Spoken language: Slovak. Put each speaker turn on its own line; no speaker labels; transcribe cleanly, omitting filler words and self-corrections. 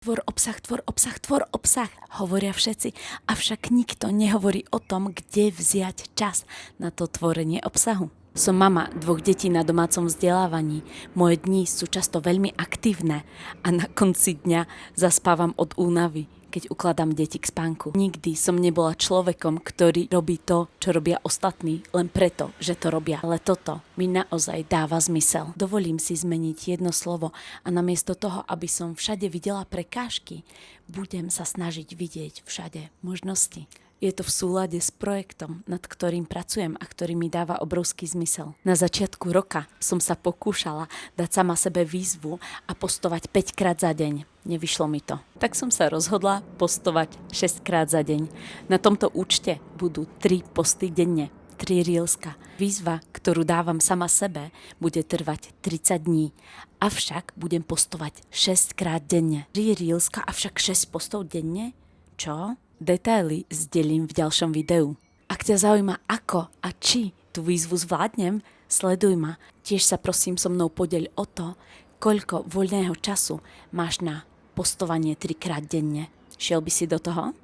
Tvor obsah, tvor obsah, tvor obsah, hovoria všetci, avšak nikto nehovorí o tom, kde vziať čas na to tvorenie obsahu. Som mama 2 detí na domácom vzdelávaní. Moje dni sú často veľmi aktívne a na konci dňa zaspávam od únavy, keď ukladám deti k spánku. Nikdy som nebola človekom, ktorý robí to, čo robia ostatní, len preto, že to robia. Ale toto mi naozaj dáva zmysel. Dovolím si zmeniť jedno slovo a namiesto toho, aby som všade videla prekážky, budem sa snažiť vidieť všade možnosti. Je to v súlade s projektom, nad ktorým pracujem a ktorý mi dáva obrovský zmysel. Na začiatku roka som sa pokúšala dať sama sebe výzvu a postovať 5 krát za deň. Nevyšlo mi to. Tak som sa rozhodla postovať 6 krát za deň. Na tomto účte budú 3 posty denne. 3 reelska. Výzva, ktorú dávam sama sebe, bude trvať 30 dní. Avšak budem postovať 6 krát denne. 3 reelska, avšak 6 postov denne? Čo? Detaily zdelím v ďalšom videu. Ak ťa zaujíma ako a či tú výzvu zvládnem, sleduj ma. Tiež sa prosím so mnou podeľ o to, koľko voľného času máš na postovanie 3 krát denne. Šiel by si do toho?